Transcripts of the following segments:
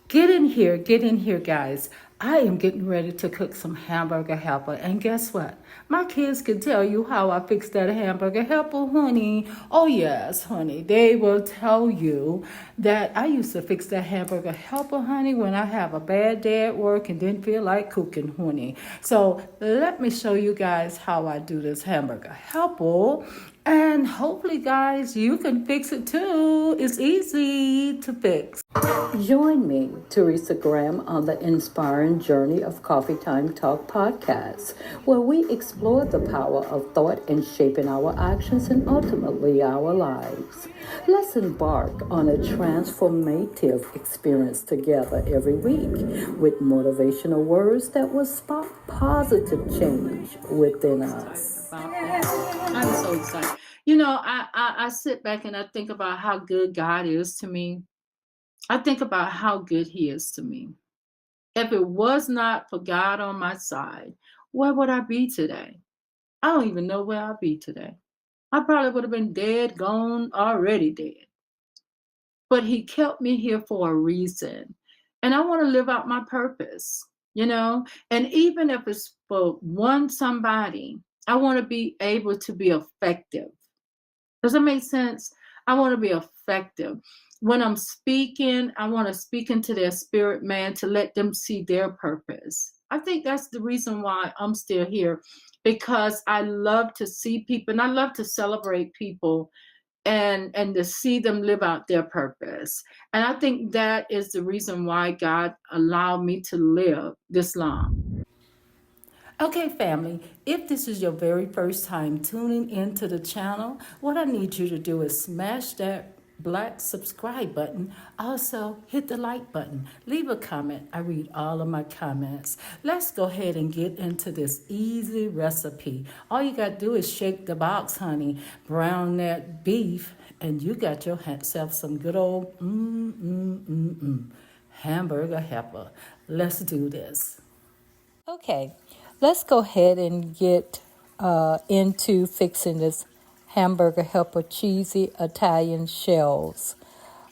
Get in here, guys. I am getting ready to cook some hamburger helper. And guess what? My kids can tell you how I fix that hamburger helper, honey. Oh, yes, honey. They will tell you that I used to fix that hamburger helper, honey, when I have a bad day at work and didn't feel like cooking, honey. So let me show you guys how I do this hamburger helper. And hopefully, guys, you can fix it too. It's easy to fix. Join me, Teresa Graham, on the inspiring journey of Coffee Time Talk podcast, where we explore the power of thought in shaping our actions and ultimately our lives. Let's embark on a transformative experience together every week with motivational words that will spark positive change within us. I'm so excited. I sit back and I think about how good God is to me. I think about how good he is to me. If it was not for God on my side, where would I be today? I don't even know where I'd be today. I probably would have been dead, gone, already dead. But he kept me here for a reason. And I want to live out my purpose, And even if it's for one somebody, I want to be able to be effective. Does that make sense? I want to be effective. When I'm speaking, I want to speak into their spirit, man, to let them see their purpose. I think that's the reason why I'm still here, because I love to see people and I love to celebrate people and to see them live out their purpose. And I think that is the reason why God allowed me to live this long. Okay, family, if this is your very first time tuning into the channel, what I need you to do is smash that black subscribe button. Also, hit the like button. Leave a comment. I read all of my comments. Let's go ahead and get into this easy recipe. All you got to do is shake the box, honey, brown that beef, and you got yourself some good old hamburger helper. Let's do this. Okay, let's go ahead and get into fixing this hamburger helper cheesy Italian shells.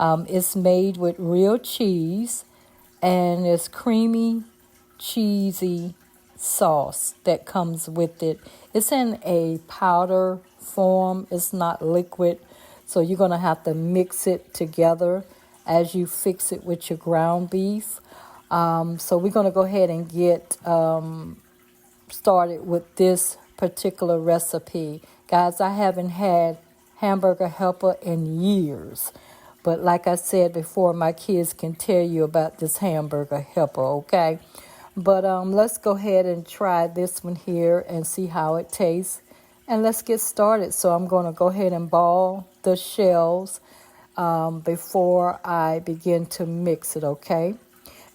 It's made with real cheese and it's creamy, cheesy sauce that comes with it. It's in a powder form. It's not liquid, so you're going to have to mix it together as you fix it with your ground beef. So we're going to go ahead and get started with this particular recipe. Guys, I haven't had hamburger helper in years. But like I said before, my kids can tell you about this hamburger helper, okay? But let's go ahead and try this one here and see how it tastes. And let's get started. So I'm going to go ahead and ball the shells before I begin to mix it, okay?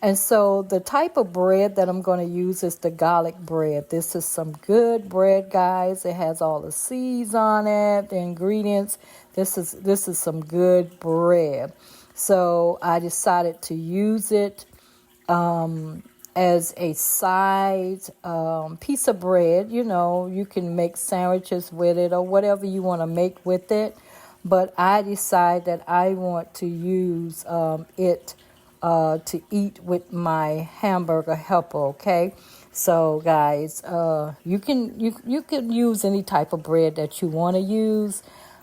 And so the type of bread that I'm going to use is the garlic bread. This is some good bread, guys. It has all the seeds on it, the ingredients. This is some good bread. So I decided to use it as a side piece of bread. You can make sandwiches with it or whatever you want to make with it. But I decided that I want to use it to eat with my hamburger helper, okay? So guys, you can use any type of bread that you want to use,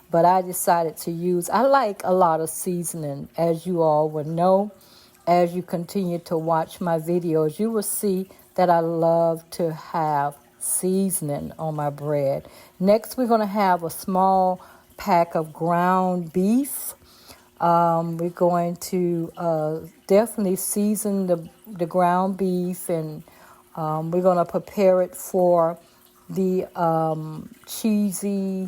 but I decided to use, I like a lot of seasoning, as you all would know. As you continue to watch my videos, you will see that I love to have seasoning on my bread. Next, we're going to have a small pack of ground beef. We're going to definitely season the ground beef, and we're going to prepare it for the cheesy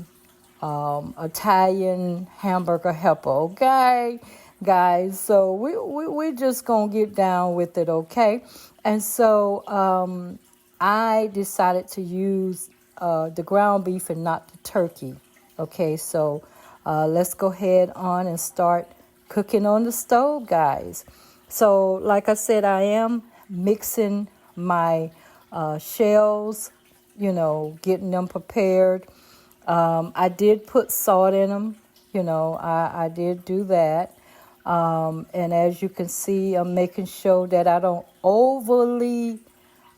Italian hamburger helper, okay, guys? So we're just going to get down with it, okay? And so I decided to use the ground beef and not the turkey, okay? So let's go ahead on and start cooking on the stove, guys. So like I said, I am mixing my shells, getting them prepared. I did put salt in them, I did do that. And as you can see, I'm making sure that I don't overly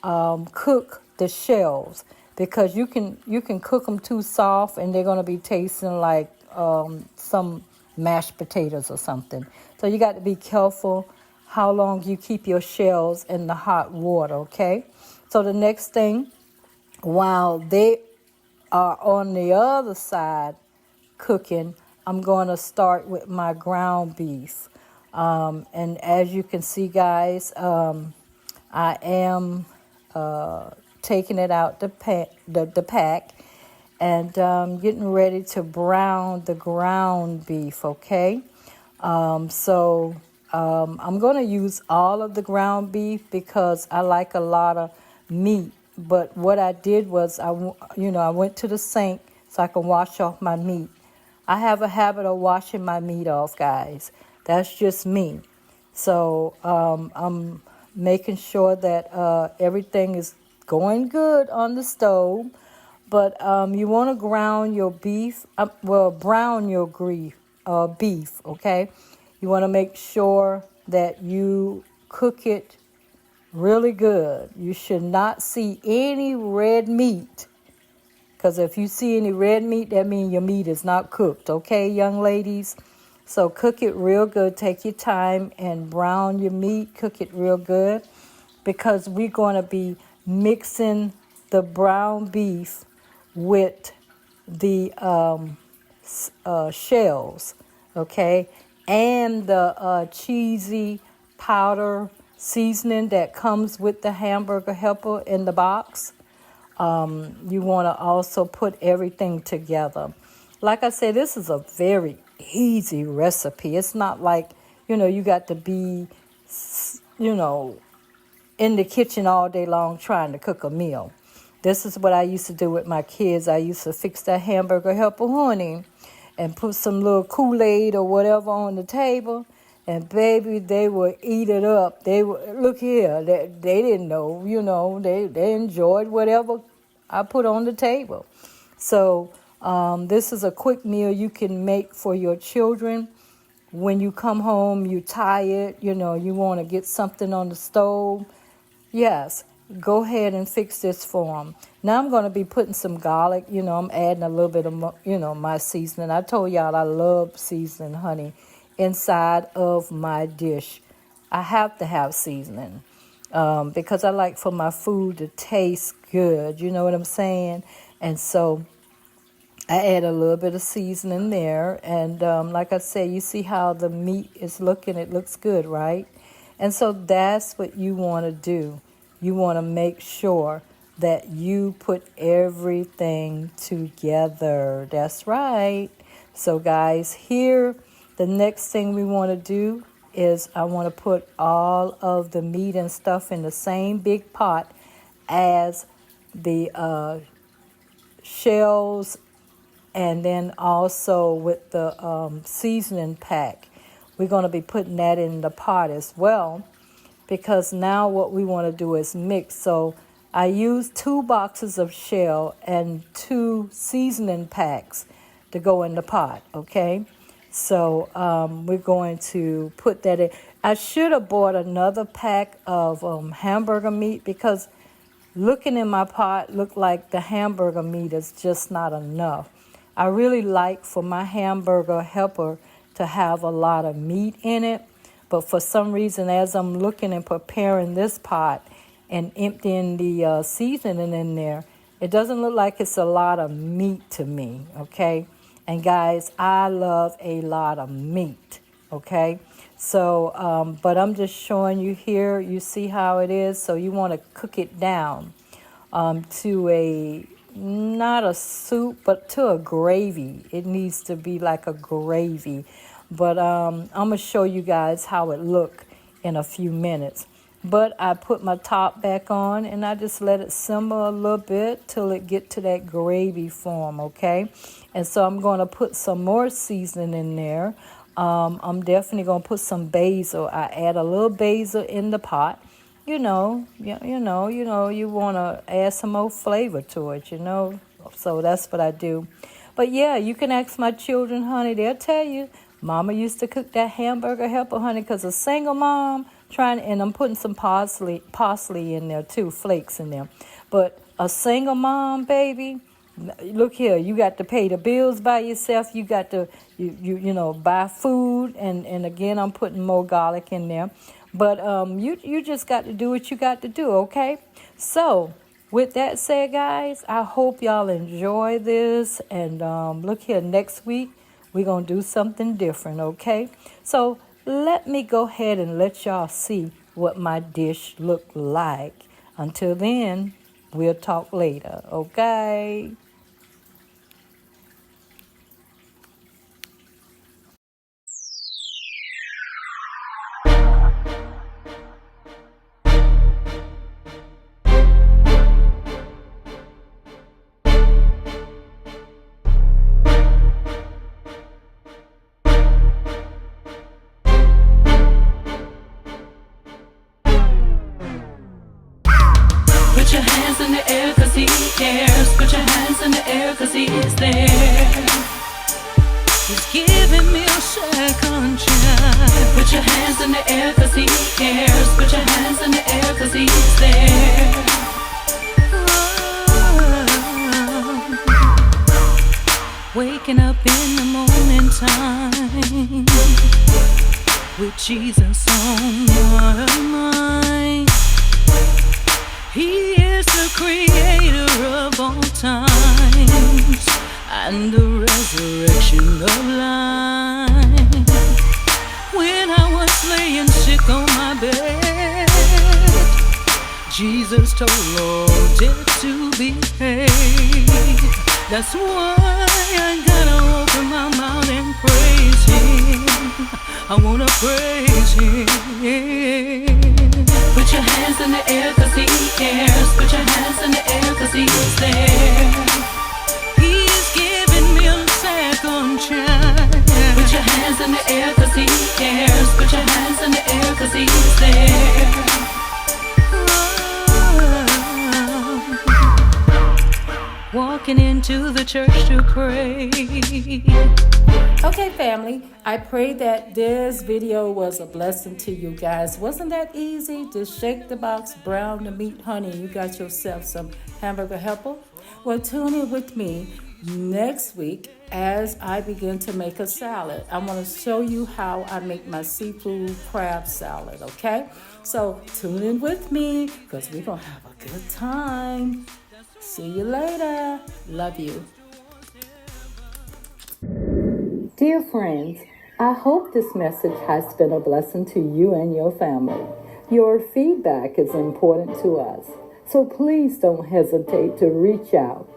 cook the shells, because you can cook them too soft and they're going to be tasting like some mashed potatoes or something. So you got to be careful how long you keep your shells in the hot water, okay? So the next thing, while they are on the other side cooking, I'm going to start with my ground beef. And as you can see, guys, I am taking it out the pack and getting ready to brown the ground beef, okay? So I'm going to use all of the ground beef because I like a lot of meat. But what I did was, I went to the sink so I can wash off my meat. I have a habit of washing my meat off, guys. That's just me. So I'm making sure that everything is going good on the stove. But you want to brown your beef, beef, okay? You want to make sure that you cook it really good. You should not see any red meat, because if you see any red meat, that means your meat is not cooked, okay, young ladies? So cook it real good. Take your time and brown your meat. Cook it real good, because we're going to be mixing the brown beef with the shells, okay, and the cheesy powder seasoning that comes with the hamburger helper in the box. You want to also put everything together. Like I said, this is a very easy recipe. It's not like, you got to be, in the kitchen all day long trying to cook a meal. This is what I used to do with my kids. I used to fix that hamburger helper, honey, and put some little Kool-Aid or whatever on the table. And baby, they would eat it up. They would, look here, they didn't know, they enjoyed whatever I put on the table. So this is a quick meal you can make for your children. When you come home, you're tired, you want to get something on the stove. Yes, go ahead and fix this for them. Now I'm going to be putting some garlic. I'm adding a little bit of, my seasoning. I told y'all I love seasoning, honey, inside of my dish. I have to have seasoning because I like for my food to taste good. You know what I'm saying? And so I add a little bit of seasoning there. And like I said, you see how the meat is looking. It looks good, right? And so that's what you want to do. You want to make sure that you put everything together. That's right. So guys, here, the next thing we want to do is I want to put all of the meat and stuff in the same big pot as the shells, and then also with the seasoning pack. We're going to be putting that in the pot as well, because now what we want to do is mix. So I used 2 boxes of shell and 2 seasoning packs to go in the pot, okay? So we're going to put that in. I should have bought another pack of hamburger meat, because looking in my pot looked like the hamburger meat is just not enough. I really like for my hamburger helper to have a lot of meat in it. But for some reason, as I'm looking and preparing this pot and emptying the seasoning in there, it doesn't look like it's a lot of meat to me, okay? And guys, I love a lot of meat, okay? So, but I'm just showing you here. You see how it is? So you want to cook it down to not a soup, but to a gravy. It needs to be like a gravy. But I'm going to show you guys how it look in a few minutes. But I put my top back on and I just let it simmer a little bit till it get to that gravy form, okay? And so I'm going to put some more seasoning in there. I'm definitely going to put some basil. I add a little basil in the pot. You want to add some more flavor to it, So that's what I do. But yeah, you can ask my children, honey. They'll tell you Mama used to cook that hamburger helper, honey, because a single mom and I'm putting some parsley in there too, flakes in there. But a single mom, baby, look here, you got to pay the bills by yourself. You got to, buy food. And again, I'm putting more garlic in there. But you just got to do what you got to do, okay? So, with that said, guys, I hope y'all enjoy this. And look here, next week, we're going to do something different, okay? So, let me go ahead and let y'all see what my dish looked like. Until then, we'll talk later, okay? Put your hands in the air 'cause he cares. Put your hands in the air 'cause he's there. He's giving me a second chance. Put your hands in the air 'cause he cares. Put your hands in the air 'cause he's there. Waking up in the morning time with Jesus on my mind. He is the creator of all times and the resurrection of life. When I was laying sick on my bed, Jesus told all debt to be paid. That's why I gotta open my mouth and praise Him. I wanna praise Him. Put your hands in the air 'cause he cares. Put your hands in the air 'cause he's there. He's giving me a second chance. Put your hands in the air 'cause he cares. Put your hands in the air 'cause he's there. Walking into the church to pray. Okay, family, I pray that this video was a blessing to you guys. Wasn't that easy? Just shake the box, brown the meat, honey. You got yourself some hamburger helper. Well, tune in with me next week as I begin to make a salad. I want to show you how I make my seafood crab salad, okay? So tune in with me because we're going to have a good time. See you later. Love you. Dear friends, I hope this message has been a blessing to you and your family. Your feedback is important to us, so please don't hesitate to reach out.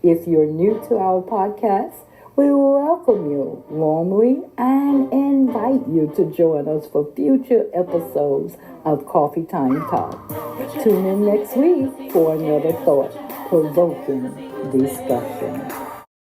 If you're new to our podcast, we welcome you warmly and invite you to join us for future episodes of Coffee Time Talk. Tune in next week for another thought-provoking discussion.